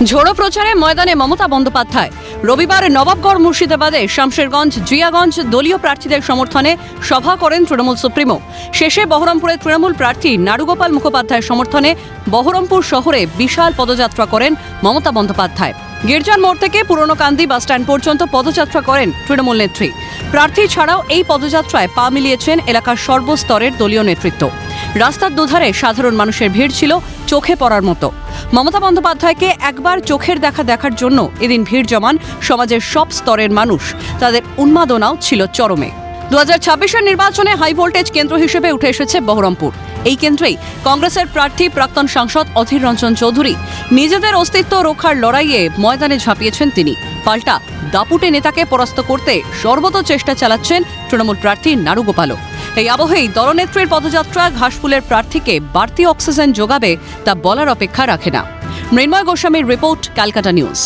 ঝোড়ো প্রচারে ময়দানে মমতা বন্দ্যোপাধ্যায়। রবিবার নবাবগড় মুর্শিদাবাদে শামশেরগঞ্জ জিয়াগঞ্জ দলীয় প্রার্থীদের সমর্থনে সভা করেন তৃণমূল সুপ্রিমো। শেষে বহরমপুরে তৃণমূল প্রার্থী নাড়ুগোপাল মুখোপাধ্যায়ের সমর্থনে বহরমপুর শহরে বিশাল পদযাত্রা করেন মমতা বন্দ্যোপাধ্যায়। গির্জার মোড় থেকে পুরনো কান্দি বাসস্ট্যান্ড পর্যন্ত পদযাত্রা করেন তৃণমূল নেত্রী। প্রার্থী ছাড়াও এই পদযাত্রায় পা মিলিয়েছেন এলাকার সর্বস্তরের দলীয় নেতৃত্ব। রাস্তার দুধারে সাধারণ মানুষের ভিড় ছিল চোখে পড়ার মতো। মমতা বন্দ্যোপাধ্যায়কে একবার চোখের দেখা দেখার জন্য এদিন ভিড় জমান সমাজের সব স্তরের মানুষ। তাদের উন্মাদনাও ছিল চরমে। 2026-এর নির্বাচনে হাই ভোল্টেজ কেন্দ্র হিসেবে উঠে এসেছে বহরমপুর। এই কেন্দ্রেই কংগ্রেসের প্রার্থী প্রাক্তন সাংসদ অধীর রঞ্জন চৌধুরী নিজেদের অস্তিত্ব রক্ষার লড়াইয়ে ময়দানে ঝাঁপিয়েছেন তিনি। পাল্টা দাপুটে নেতাকে পরাস্ত করতে সর্বত চেষ্টা চালাচ্ছেন তৃণমূল প্রার্থী নাড়ুগোপালও। এই আবহেই দলনেত্রীর পদযাত্রা ঘাসফুলের প্রার্থীকে বাড়তি অক্সিজেন যোগাবে তা বলার অপেক্ষা রাখে না। মৃন্ময় গোস্বামীর রিপোর্ট, ক্যালকাটা নিউজ।